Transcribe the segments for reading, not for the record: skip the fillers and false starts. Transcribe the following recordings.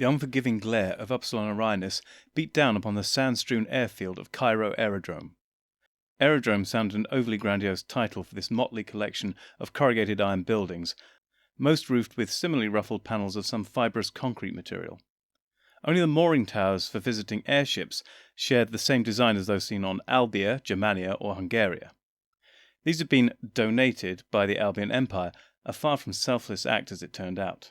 The unforgiving glare of Upsilon Orionis beat down upon the sand-strewn airfield of Cairo Aerodrome. Aerodrome sounded an overly grandiose title for this motley collection of corrugated iron buildings, most roofed with similarly ruffled panels of some fibrous concrete material. Only the mooring towers for visiting airships shared the same design as those seen on Albia, Germania, or Hungaria. These had been donated by the Albian Empire, a far from selfless act as it turned out.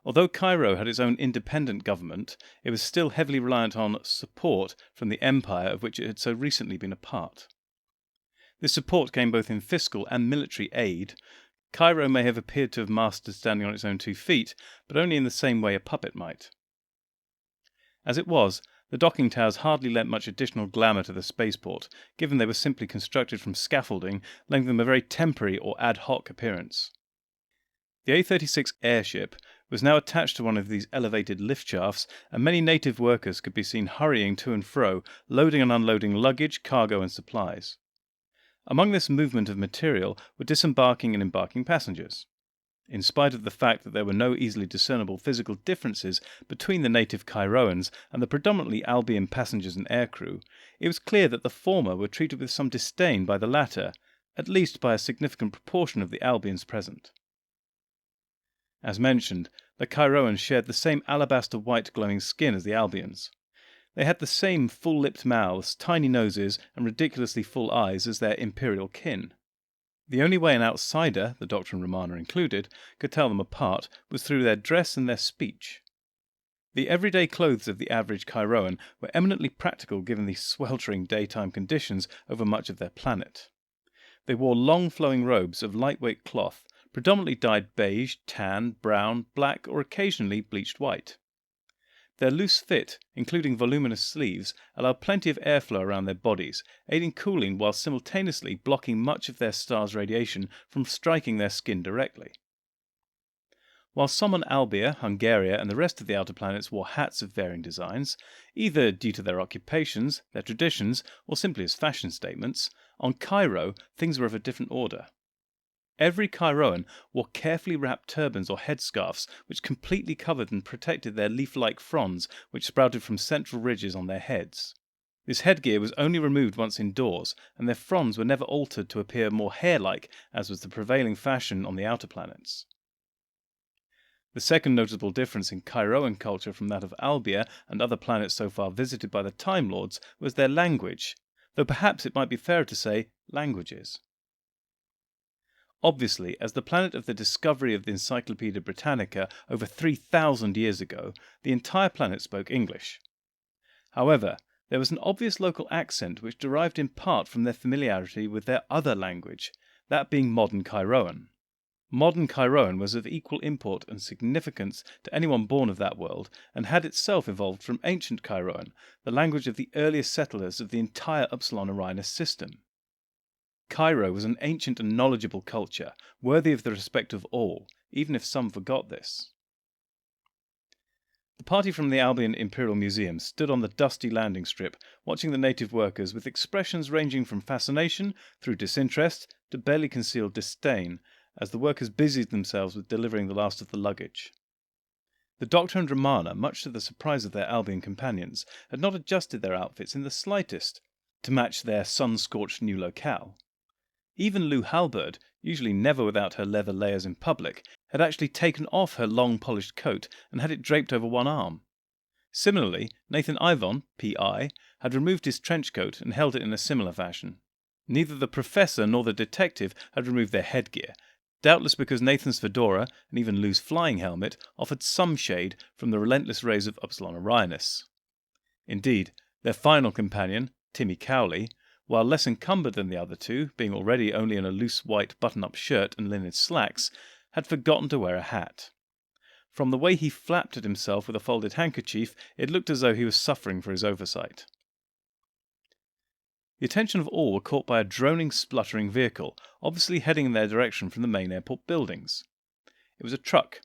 Although Cairo had its own independent government, it was still heavily reliant on support from the empire of which it had so recently been a part. This support came both in fiscal and military aid. Cairo may have appeared to have mastered standing on its own 2 feet, but only in the same way a puppet might. As it was, the docking towers hardly lent much additional glamour to the spaceport, given they were simply constructed from scaffolding, lending them a very temporary or ad hoc appearance. The A-36 airship was now attached to one of these elevated lift shafts, and many native workers could be seen hurrying to and fro, loading and unloading luggage, cargo, and supplies. Among this movement of material were disembarking and embarking passengers. In spite of the fact that there were no easily discernible physical differences between the native Cairoans and the predominantly Albion passengers and aircrew, it was clear that the former were treated with some disdain by the latter, at least by a significant proportion of the Albions present. As mentioned, the Cairoans shared the same alabaster-white glowing skin as the Albions. They had the same full-lipped mouths, tiny noses, and ridiculously full eyes as their imperial kin. The only way an outsider, the Doctor and Romana included, could tell them apart was through their dress and their speech. The everyday clothes of the average Cairoan were eminently practical given the sweltering daytime conditions over much of their planet. They wore long flowing robes of lightweight cloth, predominantly dyed beige, tan, brown, black, or occasionally bleached white. Their loose fit, including voluminous sleeves, allowed plenty of airflow around their bodies, aiding cooling while simultaneously blocking much of their star's radiation from striking their skin directly. While some on Albia, Hungaria, and the rest of the outer planets wore hats of varying designs, either due to their occupations, their traditions, or simply as fashion statements, on Cairo things were of a different order. Every Cairoan wore carefully wrapped turbans or headscarves which completely covered and protected their leaf-like fronds which sprouted from central ridges on their heads. This headgear was only removed once indoors, and their fronds were never altered to appear more hair-like, as was the prevailing fashion on the outer planets. The second notable difference in Cairoan culture from that of Albia and other planets so far visited by the Time Lords was their language, though perhaps it might be fairer to say languages. Obviously, as the planet of the discovery of the Encyclopaedia Britannica over 3,000 years ago, the entire planet spoke English. However, there was an obvious local accent which derived in part from their familiarity with their other language, that being modern Cairoan. Modern Cairoan was of equal import and significance to anyone born of that world, and had itself evolved from ancient Cairoan, the language of the earliest settlers of the entire Upsilon Orionis system. Cairo was an ancient and knowledgeable culture, worthy of the respect of all, even if some forgot this. The party from the Albion Imperial Museum stood on the dusty landing strip, watching the native workers with expressions ranging from fascination through disinterest to barely concealed disdain, as the workers busied themselves with delivering the last of the luggage. The Doctor and Romana, much to the surprise of their Albion companions, had not adjusted their outfits in the slightest to match their sun-scorched new locale. Even Lou Halberd, usually never without her leather layers in public, had actually taken off her long polished coat and had it draped over one arm. Similarly, Nathan Ivon, P.I., had removed his trench coat and held it in a similar fashion. Neither the Professor nor the detective had removed their headgear, doubtless because Nathan's fedora and even Lou's flying helmet offered some shade from the relentless rays of Upsilon Orionis. Indeed, their final companion, Timmy Cowley, while less encumbered than the other two, being already only in a loose white button-up shirt and linen slacks, had forgotten to wear a hat. From the way he flapped at himself with a folded handkerchief, it looked as though he was suffering for his oversight. The attention of all were caught by a droning, spluttering vehicle, obviously heading in their direction from the main airport buildings. It was a truck,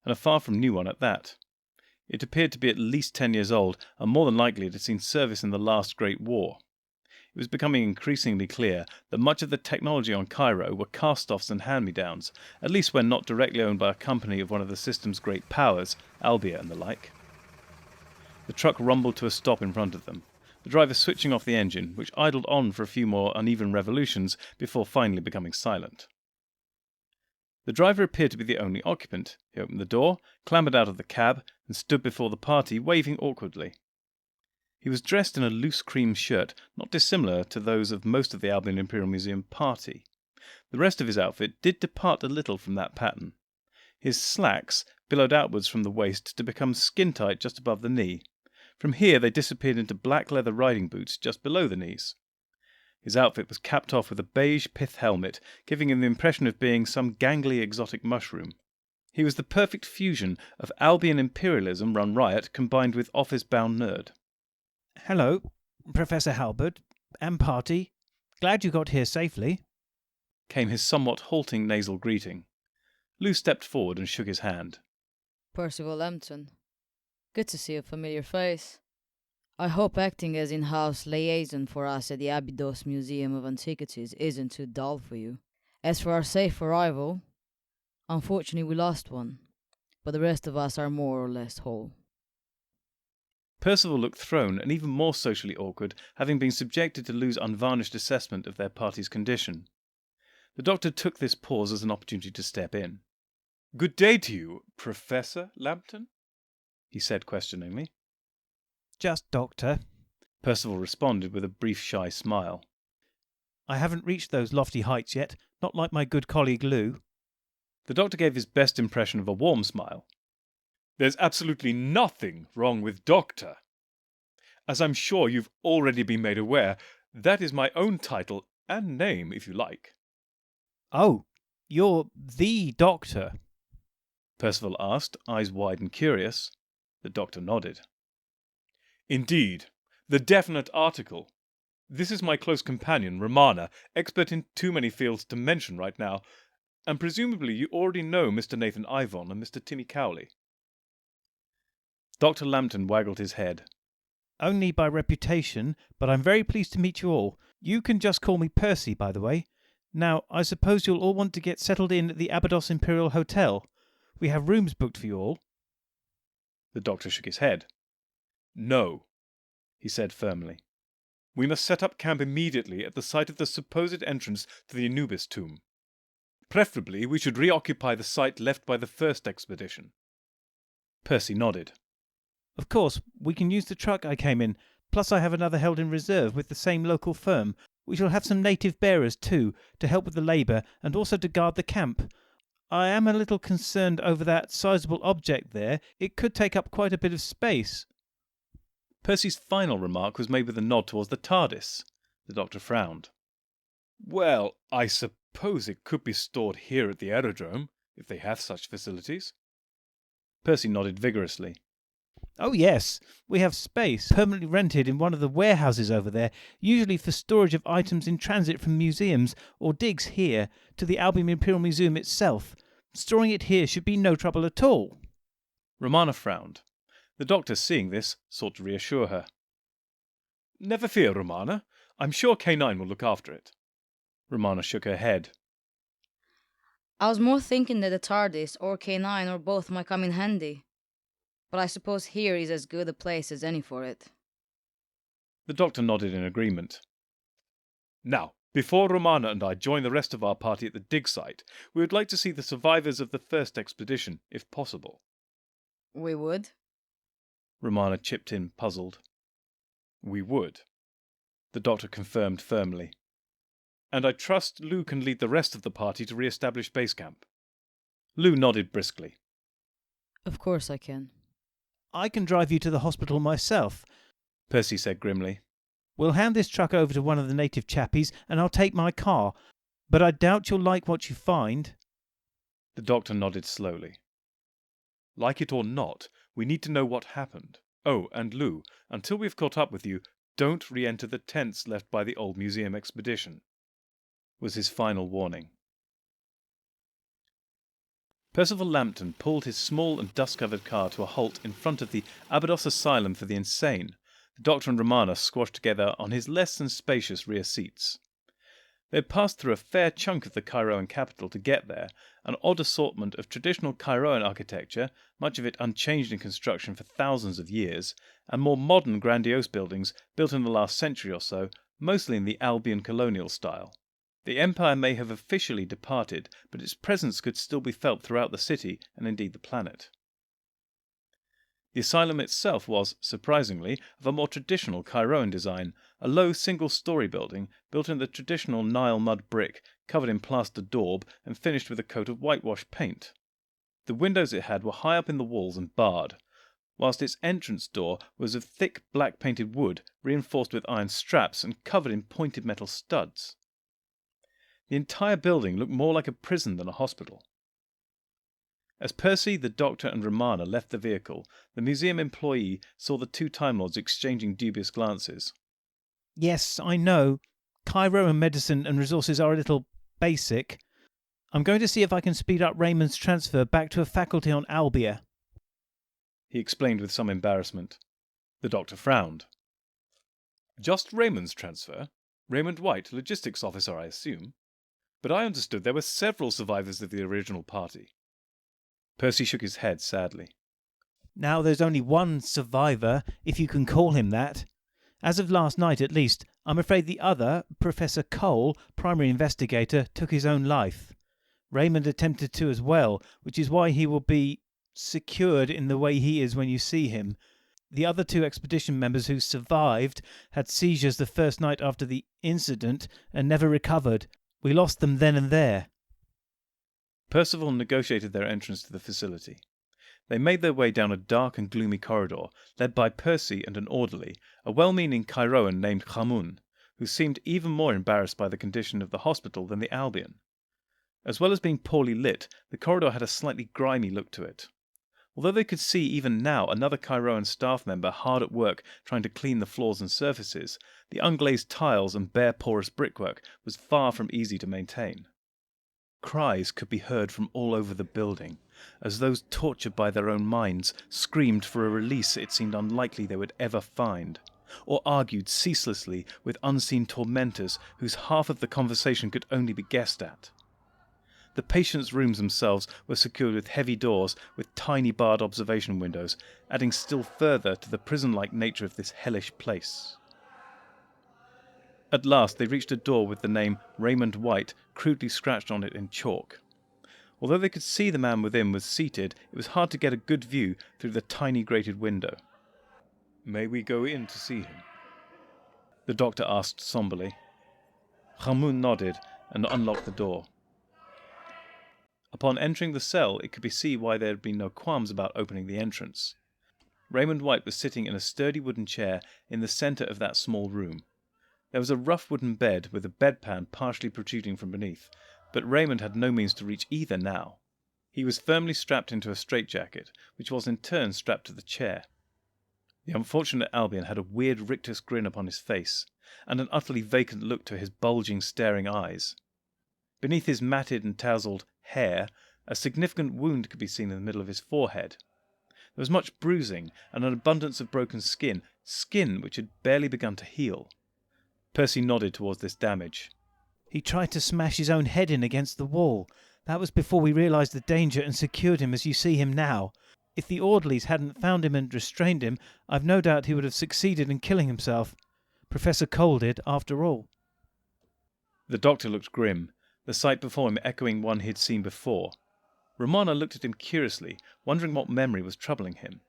and a far from new one at that. It appeared to be at least 10 years old, and more than likely it had seen service in the last Great War. It was becoming increasingly clear that much of the technology on Cairo were cast-offs and hand-me-downs, at least when not directly owned by a company of one of the system's great powers, Albia and the like. The truck rumbled to a stop in front of them, the driver switching off the engine, which idled on for a few more uneven revolutions before finally becoming silent. The driver appeared to be the only occupant. He opened the door, clambered out of the cab, and stood before the party, waving awkwardly. He was dressed in a loose cream shirt, not dissimilar to those of most of the Albion Imperial Museum party. The rest of his outfit did depart a little from that pattern. His slacks billowed outwards from the waist to become skin-tight just above the knee. From here they disappeared into black leather riding boots just below the knees. His outfit was capped off with a beige pith helmet, giving him the impression of being some gangly exotic mushroom. He was the perfect fusion of Albion imperialism run riot combined with office-bound nerd. "Hello, Professor Halbert, and party. Glad you got here safely," came his somewhat halting nasal greeting. Lou stepped forward and shook his hand. Percival Lambton. Good to see a familiar face. I hope acting as in-house liaison for us at the Abydos Museum of Antiquities isn't too dull for you. As for our safe arrival, unfortunately we lost one, but the rest of us are more or less whole. Percival looked thrown and even more socially awkward, having been subjected to Lou's unvarnished assessment of their party's condition. The doctor took this pause as an opportunity to step in. "Good day to you, Professor Lambton?" he said questioningly. "Just Doctor." Percival responded with a brief shy smile. "I haven't reached those lofty heights yet, not like my good colleague Lou." The doctor gave his best impression of a warm smile. "There's absolutely nothing wrong with Doctor. As I'm sure you've already been made aware, that is my own title and name, if you like." "Oh, you're the Doctor?" Percival asked, eyes wide and curious. The doctor nodded. "Indeed, the definite article. This is my close companion, Romana, expert in too many fields to mention right now, and presumably you already know Mr. Nathan Aeonne and Mr. Timmy Cowley." Dr. Lambton waggled his head. "Only by reputation, but I'm very pleased to meet you all. You can just call me Percy, by the way. Now, I suppose you'll all want to get settled in at the Abydos Imperial Hotel. We have rooms booked for you all." The doctor shook his head. "No," he said firmly. "We must set up camp immediately at the site of the supposed entrance to the Anubis tomb. Preferably, we should reoccupy the site left by the first expedition." Percy nodded. "Of course, we can use the truck I came in, plus I have another held in reserve with the same local firm. We shall have some native bearers, too, to help with the labour and also to guard the camp. I am a little concerned over that sizable object there. It could take up quite a bit of space." Percy's final remark was made with a nod towards the TARDIS. The doctor frowned. "Well, I suppose it could be stored here at the aerodrome, if they have such facilities." Percy nodded vigorously. "Oh yes, we have space permanently rented in one of the warehouses over there, usually for storage of items in transit from museums or digs here to the Albion Imperial Museum itself. Storing it here should be no trouble at all." Romana frowned. The doctor, seeing this, sought to reassure her. "Never fear, Romana. I'm sure K9 will look after it." Romana shook her head. I was more thinking that the TARDIS or K9 or both might come in handy. But I suppose here is as good a place as any for it. The doctor nodded in agreement. "Now, before Romana and I join the rest of our party at the dig site, we would like to see the survivors of the first expedition, if possible." We would? Romana chipped in, puzzled. "We would," the doctor confirmed firmly. "And I trust Lou can lead the rest of the party to re-establish base camp." Lou nodded briskly. Of course I can. "I can drive you to the hospital myself," Percy said grimly. "We'll hand this truck over to one of the native chappies and I'll take my car. But I doubt you'll like what you find." The doctor nodded slowly. "Like it or not, we need to know what happened. Oh, and Lou, until we've caught up with you, don't re-enter the tents left by the old museum expedition," was his final warning. Percival Lambton pulled his small and dust-covered car to a halt in front of the Abydos Asylum for the Insane, The Doctor and Romana squashed together on his less than spacious rear seats. They had passed through a fair chunk of the Kairoan capital to get there, an odd assortment of traditional Kairoan architecture, much of it unchanged in construction for thousands of years, and more modern grandiose buildings built in the last century or so, mostly in the Albion colonial style. The Empire may have officially departed, but its presence could still be felt throughout the city and indeed the planet. The asylum itself was, surprisingly, of a more traditional Kairoan design, a low single-storey building built in the traditional Nile mud brick, covered in plaster daub and finished with a coat of whitewash paint. The windows it had were high up in the walls and barred, whilst its entrance door was of thick black-painted wood, reinforced with iron straps and covered in pointed metal studs. The entire building looked more like a prison than a hospital. As Percy, the Doctor and Romana left the vehicle, the museum employee saw the two Time Lords exchanging dubious glances. Yes, I know. Cairo and medicine and resources are a little basic. I'm going to see if I can speed up Raymond's transfer back to a faculty on Albia, he explained with some embarrassment. The Doctor frowned. Just Raymond's transfer? Raymond White, logistics officer, I assume. But I understood there were several survivors of the original party. Percy shook his head sadly. Now there's only one survivor, if you can call him that. As of last night at least, I'm afraid the other, Professor Cole, primary investigator, took his own life. Raymond attempted to as well, which is why he will be secured in the way he is when you see him. The other two expedition members who survived had seizures the first night after the incident and never recovered. We lost them then and there. Percival negotiated their entrance to the facility. They made their way down a dark and gloomy corridor, led by Percy and an orderly, a well-meaning Kairoan named Khamun, who seemed even more embarrassed by the condition of the hospital than the Albion. As well as being poorly lit, the corridor had a slightly grimy look to it. Although they could see even now another Kairoan staff member hard at work trying to clean the floors and surfaces, the unglazed tiles and bare porous brickwork was far from easy to maintain. Cries could be heard from all over the building, as those tortured by their own minds screamed for a release it seemed unlikely they would ever find, or argued ceaselessly with unseen tormentors whose half of the conversation could only be guessed at. The patients' rooms themselves were secured with heavy doors with tiny barred observation windows, adding still further to the prison-like nature of this hellish place. At last they reached a door with the name Raymond White crudely scratched on it in chalk. Although they could see the man within was seated, it was hard to get a good view through the tiny grated window. "May we go in to see him?" the Doctor asked somberly. Khamun nodded and unlocked the door. Upon entering the cell, it could be seen why there had been no qualms about opening the entrance. Raymond White was sitting in a sturdy wooden chair in the centre of that small room. There was a rough wooden bed with a bedpan partially protruding from beneath, but Raymond had no means to reach either now. He was firmly strapped into a straitjacket, which was in turn strapped to the chair. The unfortunate Albion had a weird rictus grin upon his face, and an utterly vacant look to his bulging, staring eyes. Beneath his matted and tousled hair, a significant wound could be seen in the middle of his forehead. There was much bruising and an abundance of broken skin which had barely begun to heal. Percy nodded towards this damage. He tried to smash his own head in against the wall. That was before we realised the danger and secured him as you see him now. If the orderlies hadn't found him and restrained him, I've no doubt he would have succeeded in killing himself. Professor Cole did, after all. The Doctor looked grim, the sight before him echoing one he'd seen before. Romana looked at him curiously, wondering what memory was troubling him.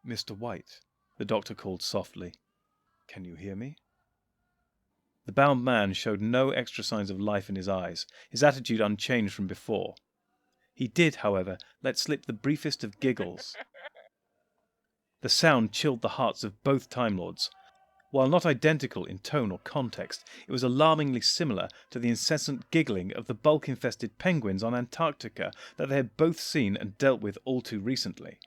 "Mr. White," the Doctor called softly. "Can you hear me?" The bound man showed no extra signs of life in his eyes, his attitude unchanged from before. He did, however, let slip the briefest of giggles. The sound chilled the hearts of both Time Lords. While not identical in tone or context, it was alarmingly similar to the incessant giggling of the bulk-infested penguins on Antarctica that they had both seen and dealt with all too recently.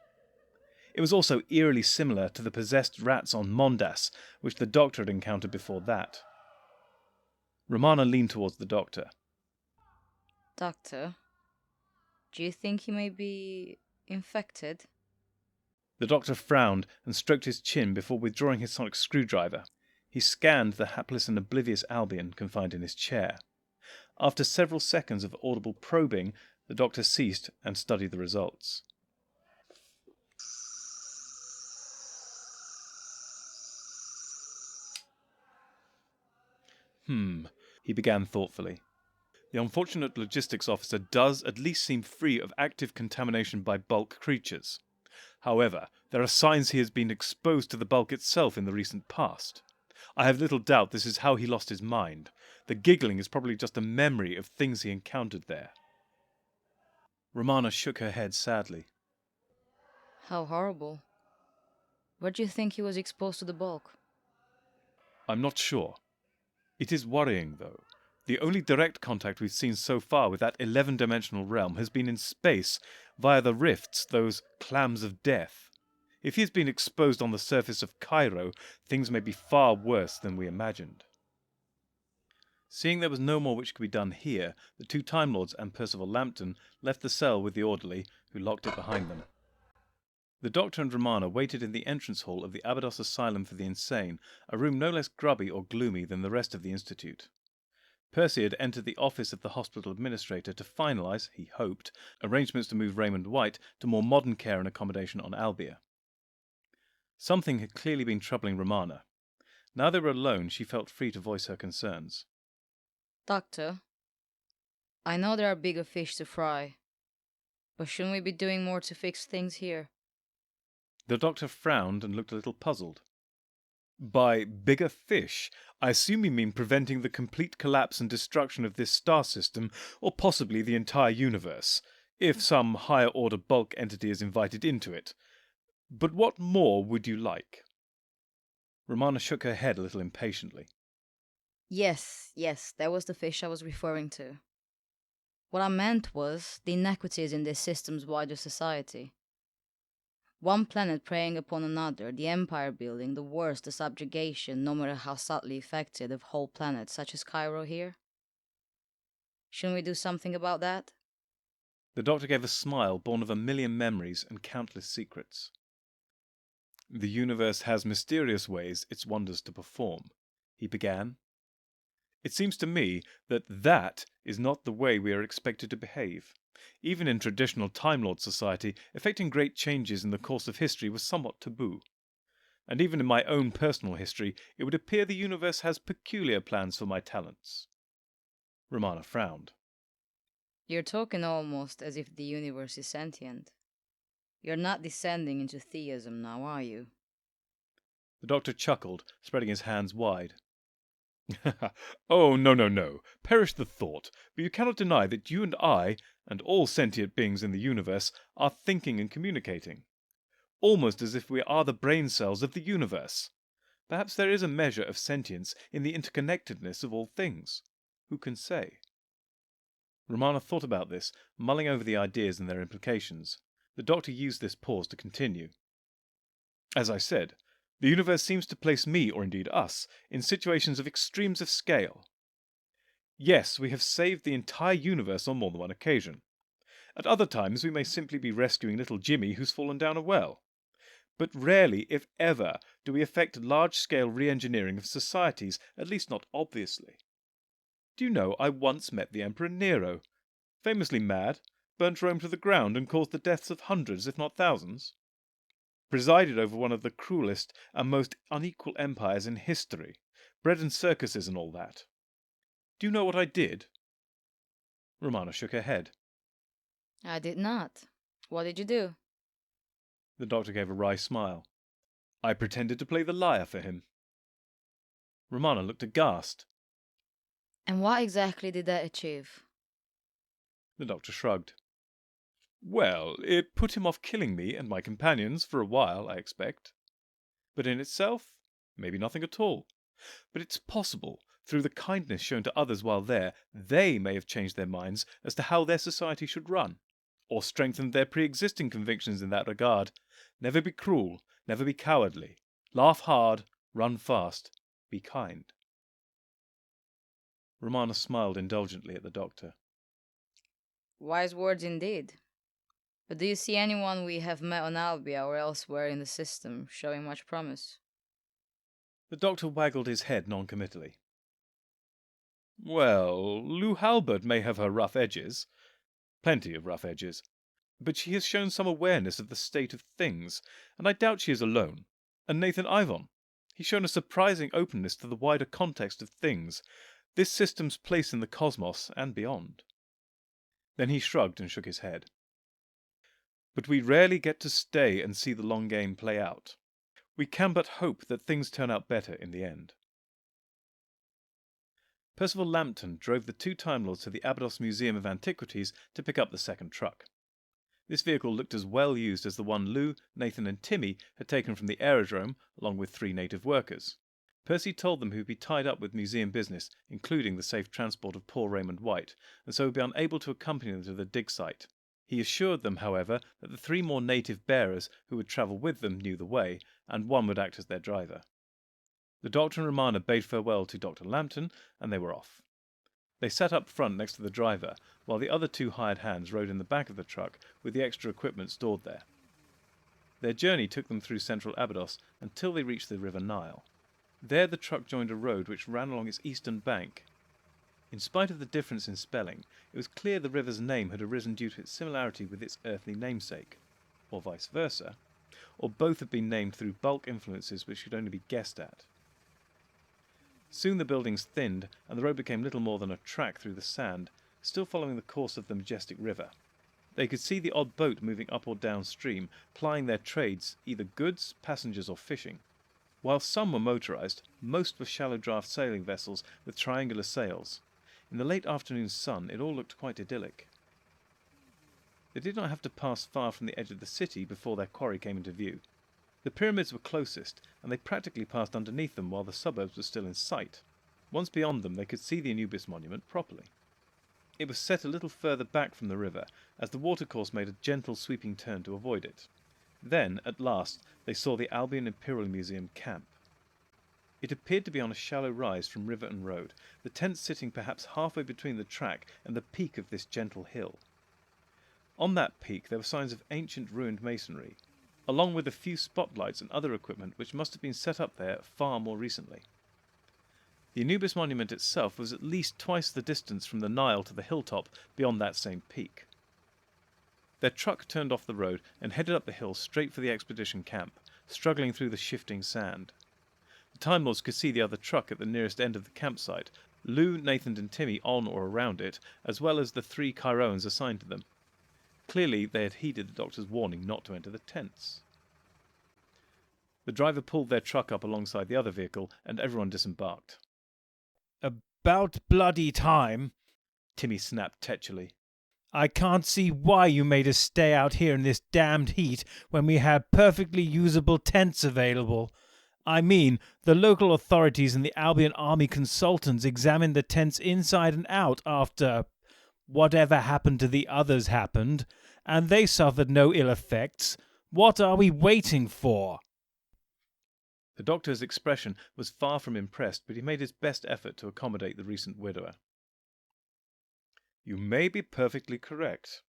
It was also eerily similar to the possessed rats on Mondas, which the Doctor had encountered before that. Romana leaned towards the Doctor. Doctor, do you think he may be infected? The doctor frowned and stroked his chin before withdrawing his sonic screwdriver. He scanned the hapless and oblivious Albion confined in his chair. After several seconds of audible probing, the doctor ceased and studied the results. He began thoughtfully. The unfortunate logistics officer does at least seem free of active contamination by bulk creatures. However, there are signs he has been exposed to the bulk itself in the recent past. I have little doubt this is how he lost his mind. The giggling is probably just a memory of things he encountered there. Romana shook her head sadly. How horrible. Where do you think he was exposed to the bulk? I'm not sure. It is worrying, though. The only direct contact we've seen so far with that 11-dimensional realm has been in space, via the rifts, those clams of death. If he has been exposed on the surface of Cairo, things may be far worse than we imagined. Seeing there was no more which could be done here, the two Time Lords and Percival Lambton left the cell with the orderly, who locked it behind them. The Doctor and Romana waited in the entrance hall of the Abydos Asylum for the Insane, a room no less grubby or gloomy than the rest of the Institute. Percy had entered the office of the hospital administrator to finalise, he hoped, arrangements to move Raymond White to more modern care and accommodation on Albia. Something had clearly been troubling Romana. Now they were alone, she felt free to voice her concerns. Doctor, I know there are bigger fish to fry, but shouldn't we be doing more to fix things here? The doctor frowned and looked a little puzzled. By bigger fish, I assume you mean preventing the complete collapse and destruction of this star system, or possibly the entire universe, if some higher-order bulk entity is invited into it. But what more would you like? Romana shook her head a little impatiently. Yes, that was the fish I was referring to. What I meant was the inequities in this system's wider society. One planet preying upon another, the empire building, the worst, the subjugation, no matter how subtly effective, of whole planets such as Cairo here. Shouldn't we do something about that? The doctor gave a smile born of a million memories and countless secrets. The universe has mysterious ways its wonders to perform, he began. It seems to me that is not the way we are expected to behave. Even in traditional Time Lord society, effecting great changes in the course of history was somewhat taboo. And even in my own personal history, it would appear the universe has peculiar plans for my talents. Romana frowned. You're talking almost as if the universe is sentient. You're not descending into theism now, are you? The doctor chuckled, spreading his hands wide. Oh, no. Perish the thought. But you cannot deny that you and I, and all sentient beings in the universe, are thinking and communicating. Almost as if we are the brain cells of the universe. Perhaps there is a measure of sentience in the interconnectedness of all things. Who can say? Romana thought about this, mulling over the ideas and their implications. The doctor used this pause to continue. As I said, the universe seems to place me, or indeed us, in situations of extremes of scale. Yes, we have saved the entire universe on more than one occasion. At other times we may simply be rescuing little Jimmy who's fallen down a well. But rarely, if ever, do we effect large-scale re-engineering of societies, at least not obviously. Do you know, I once met the Emperor Nero. Famously mad, burnt Rome to the ground and caused the deaths of hundreds, if not thousands. Presided over one of the cruelest and most unequal empires in history, bread and circuses and all that. Do you know what I did? Romana shook her head. I did not. What did you do? The doctor gave a wry smile. I pretended to play the liar for him. Romana looked aghast. And what exactly did that achieve? The doctor shrugged. Well, it put him off killing me and my companions for a while, I expect. But in itself, maybe nothing at all. But it's possible, through the kindness shown to others while there, they may have changed their minds as to how their society should run, or strengthened their pre-existing convictions in that regard. Never be cruel, never be cowardly. Laugh hard, run fast, be kind. Romana smiled indulgently at the doctor. Wise words indeed. But do you see anyone we have met on Albia or elsewhere in the system showing much promise? The doctor waggled his head noncommittally. Well, Lou Halbert may have her rough edges. Plenty of rough edges. But she has shown some awareness of the state of things, and I doubt she is alone. And Nathan Ivon. He's shown a surprising openness to the wider context of things, this system's place in the cosmos and beyond. Then he shrugged and shook his head. But we rarely get to stay and see the long game play out. We can but hope that things turn out better in the end. Percival Lambton drove the two Time Lords to the Abydos Museum of Antiquities to pick up the second truck. This vehicle looked as well used as the one Lou, Nathan and Timmy had taken from the aerodrome, along with 3 native workers. Percy told them he would be tied up with museum business, including the safe transport of poor Raymond White, and so would be unable to accompany them to the dig site. He assured them, however, that the 3 more native bearers who would travel with them knew the way, and one would act as their driver. The Doctor and Romana bade farewell to Dr. Lambton, and they were off. They sat up front next to the driver, while the other 2 hired hands rode in the back of the truck with the extra equipment stored there. Their journey took them through central Abydos until they reached the river Nile. There the truck joined a road which ran along its eastern bank. In spite of the difference in spelling, it was clear the river's name had arisen due to its similarity with its earthly namesake, or vice versa, or both had been named through bulk influences which could only be guessed at. Soon the buildings thinned, and the road became little more than a track through the sand, still following the course of the majestic river. They could see the odd boat moving up or downstream, plying their trades, either goods, passengers or fishing. While some were motorized, most were shallow draft sailing vessels with triangular sails. In the late afternoon sun it all looked quite idyllic. They did not have to pass far from the edge of the city before their quarry came into view. The pyramids were closest, and they practically passed underneath them while the suburbs were still in sight. Once beyond them they could see the Anubis monument properly. It was set a little further back from the river, as the watercourse made a gentle sweeping turn to avoid it. Then, at last, they saw the Albion Imperial Museum camp. It appeared to be on a shallow rise from river and road, the tents sitting perhaps halfway between the track and the peak of this gentle hill. On that peak there were signs of ancient ruined masonry, along with a few spotlights and other equipment which must have been set up there far more recently. The Anubis monument itself was at least twice the distance from the Nile to the hilltop beyond that same peak. Their truck turned off the road and headed up the hill straight for the expedition camp, struggling through the shifting sand. The Time Lords could see the other truck at the nearest end of the campsite, Lou, Nathan and Timmy on or around it, as well as the 3 Chiroans assigned to them. Clearly they had heeded the Doctor's warning not to enter the tents. The driver pulled their truck up alongside the other vehicle, and everyone disembarked. About bloody time, Timmy snapped tetchily. I can't see why you made us stay out here in this damned heat when we had perfectly usable tents available. I mean, the local authorities and the Albion Army consultants examined the tents inside and out after whatever happened to the others happened, and they suffered no ill effects. What are we waiting for? The Doctor's expression was far from impressed, but he made his best effort to accommodate the recent widower. You may be perfectly correct,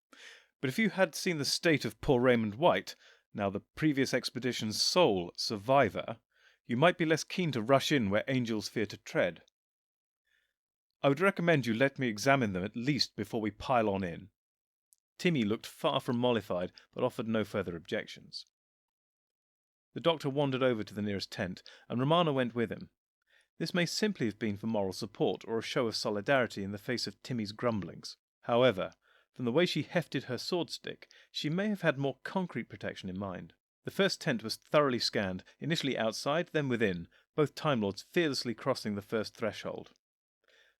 but if you had seen the state of poor Raymond White, now the previous expedition's sole survivor, you might be less keen to rush in where angels fear to tread. I would recommend you let me examine them at least before we pile on in. Timmy looked far from mollified, but offered no further objections. The Doctor wandered over to the nearest tent, and Romana went with him. This may simply have been for moral support or a show of solidarity in the face of Timmy's grumblings. However, from the way she hefted her sword stick, she may have had more concrete protection in mind. The first tent was thoroughly scanned, initially outside, then within, both Time Lords fearlessly crossing the first threshold.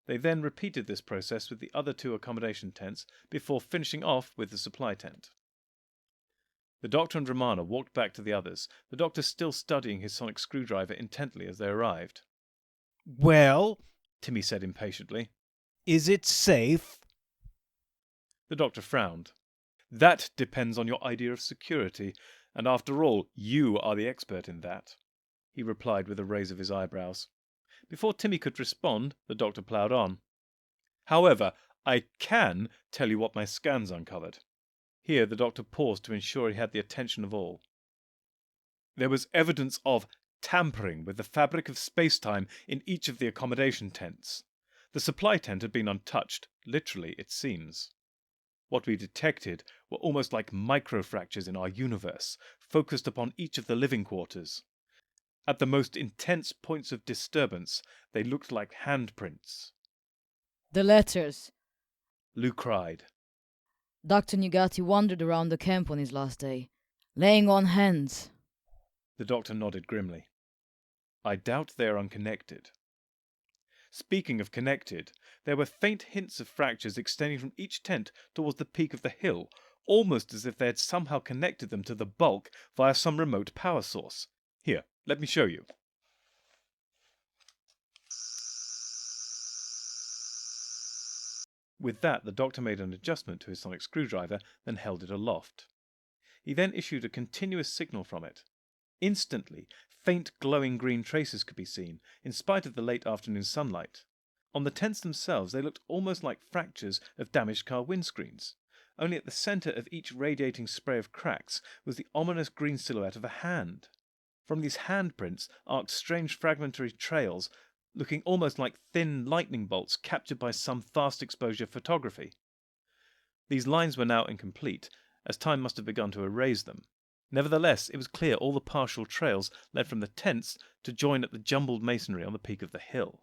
They then repeated this process with the other 2 accommodation tents before finishing off with the supply tent. The Doctor and Romana walked back to the others, the Doctor still studying his sonic screwdriver intently as they arrived. Well, Timmy said impatiently. Is it safe? The Doctor frowned. That depends on your idea of security, and after all, you are the expert in that, he replied with a raise of his eyebrows. Before Timmy could respond, the Doctor ploughed on. However, I can tell you what my scans uncovered. Here the doctor paused to ensure he had the attention of all. There was evidence of tampering with the fabric of space-time in each of the accommodation tents. The supply tent had been untouched, literally, it seems. What we detected were almost like microfractures in our universe, focused upon each of the living quarters. At the most intense points of disturbance, they looked like handprints. The letters. Lou cried. Dr. Nugati wandered around the camp on his last day, laying on hands. The doctor nodded grimly. I doubt they are unconnected. Speaking of connected, there were faint hints of fractures extending from each tent towards the peak of the hill, almost as if they had somehow connected them to the bulk via some remote power source. Here, let me show you. With that, the doctor made an adjustment to his sonic screwdriver, then held it aloft. He then issued a continuous signal from it. Instantly, faint glowing green traces could be seen, in spite of the late afternoon sunlight. On the tents themselves, they looked almost like fractures of damaged car windscreens. Only at the centre of each radiating spray of cracks was the ominous green silhouette of a hand. From these handprints arced strange fragmentary trails, looking almost like thin lightning bolts captured by some fast exposure photography. These lines were now incomplete, as time must have begun to erase them. Nevertheless, it was clear all the partial trails led from the tents to join at the jumbled masonry on the peak of the hill.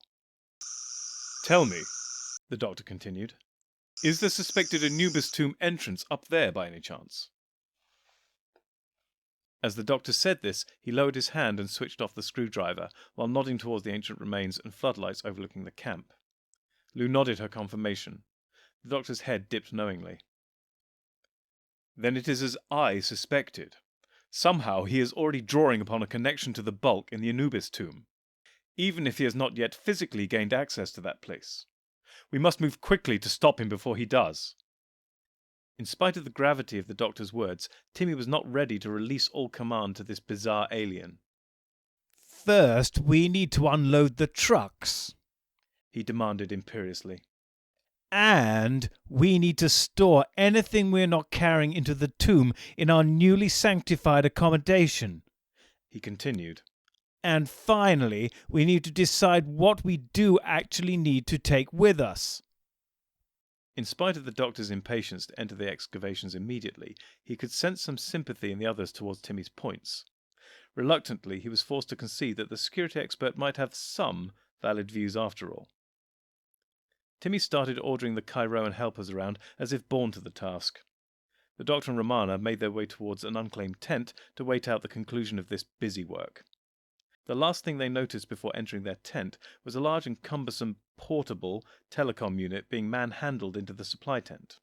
Tell me, the doctor continued, is the suspected Anubis tomb entrance up there by any chance? As the doctor said this, he lowered his hand and switched off the screwdriver, while nodding towards the ancient remains and floodlights overlooking the camp. Lou nodded her confirmation. The doctor's head dipped knowingly. Then it is as I suspected. Somehow he is already drawing upon a connection to the bulk in the Anubis tomb, even if he has not yet physically gained access to that place. We must move quickly to stop him before he does. In spite of the gravity of the doctor's words, Timmy was not ready to release all command to this bizarre alien. First, we need to unload the trucks. He demanded imperiously. And we need to store anything we're not carrying into the tomb in our newly sanctified accommodation. He continued. And finally, we need to decide what we do actually need to take with us. In spite of the doctor's impatience to enter the excavations immediately, he could sense some sympathy in the others towards Timmy's points. Reluctantly, he was forced to concede that the security expert might have some valid views after all. Timmy started ordering the Chiroan helpers around as if born to the task. The doctor and Romana made their way towards an unclaimed tent to wait out the conclusion of this busy work. The last thing they noticed before entering their tent was a large and cumbersome portable telecom unit being manhandled into the supply tent.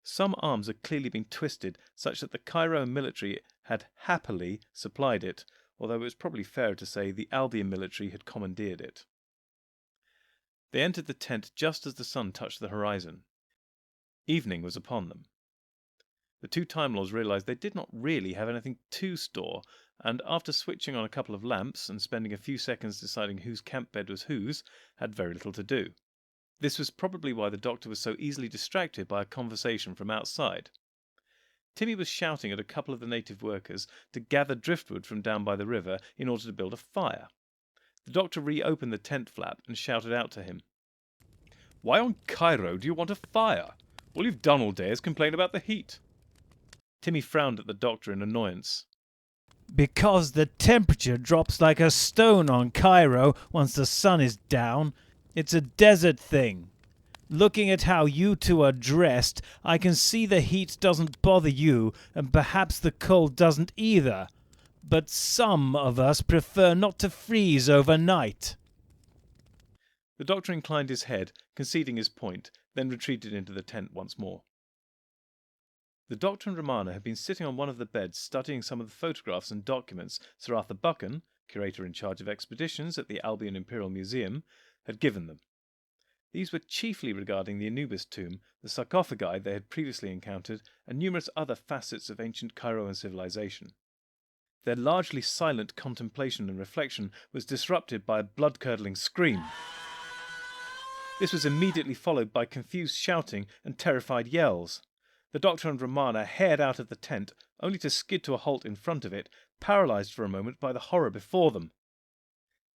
Some arms had clearly been twisted such that the Chiroan military had happily supplied it, although it was probably fairer to say the Albion military had commandeered it. They entered the tent just as the sun touched the horizon. Evening was upon them. The two Time Lords realized they did not really have anything to store, and after switching on a couple of lamps and spending a few seconds deciding whose camp bed was whose, had very little to do. This was probably why the doctor was so easily distracted by a conversation from outside. Timmy was shouting at a couple of the native workers to gather driftwood from down by the river in order to build a fire. The doctor reopened the tent flap and shouted out to him. Why on Cairo do you want a fire? All you've done all day is complain about the heat. Timmy frowned at the doctor in annoyance. Because the temperature drops like a stone on Cairo once the sun is down. It's a desert thing. Looking at how you two are dressed, I can see the heat doesn't bother you, and perhaps the cold doesn't either. But some of us prefer not to freeze overnight. The doctor inclined his head, conceding his point, then retreated into the tent once more. The doctor and Romana had been sitting on one of the beds studying some of the photographs and documents Sir Arthur Buchan, curator in charge of expeditions at the Albion Imperial Museum, had given them. These were chiefly regarding the Anubis tomb, the sarcophagi they had previously encountered, and numerous other facets of ancient Chiroan civilization. Their largely silent contemplation and reflection was disrupted by a blood-curdling scream. This was immediately followed by confused shouting and terrified yells. The Doctor and Romana hared out of the tent, only to skid to a halt in front of it, paralysed for a moment by the horror before them.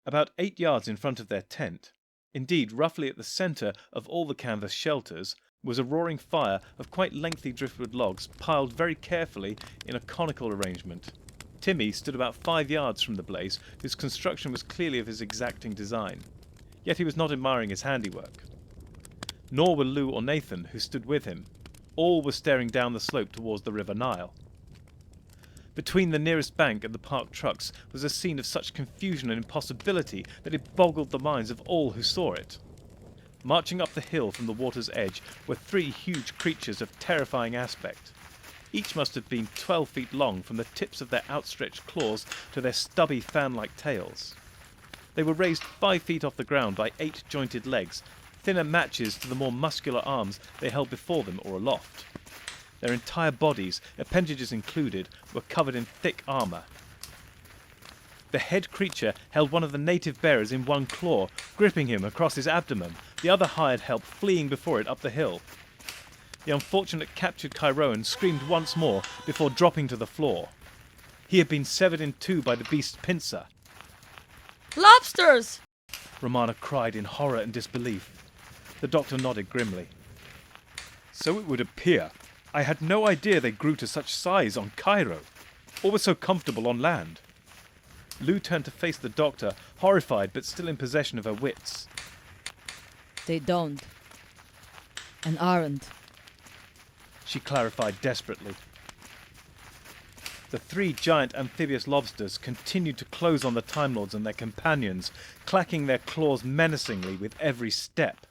About 8 yards in front of their tent, indeed roughly at the centre of all the canvas shelters, was a roaring fire of quite lengthy driftwood logs piled very carefully in a conical arrangement. Timmy stood about 5 yards from the blaze, whose construction was clearly of his exacting design. Yet he was not admiring his handiwork. Nor were Lou or Nathan, who stood with him. All were staring down the slope towards the river Nile. Between the nearest bank and the parked trucks was a scene of such confusion and impossibility that it boggled the minds of all who saw it. Marching up the hill from the water's edge were 3 huge creatures of terrifying aspect. Each must have been 12 feet long from the tips of their outstretched claws to their stubby fan-like tails. They were raised 5 feet off the ground by 8 jointed legs, thinner matches to the more muscular arms they held before them or aloft. Their entire bodies, appendages included, were covered in thick armour. The head creature held one of the native bearers in one claw, gripping him across his abdomen, the other hired help fleeing before it up the hill. The unfortunate captured Chiroan screamed once more before dropping to the floor. He had been severed in 2 by the beast's pincer. Lobsters! Romana cried in horror and disbelief. The Doctor nodded grimly. So it would appear. I had no idea they grew to such size on Cairo, or were so comfortable on land. Lou turned to face the Doctor, horrified but still in possession of her wits. They don't. And aren't. She clarified desperately. The 3 giant amphibious lobsters continued to close on the Time Lords and their companions, clacking their claws menacingly with every step.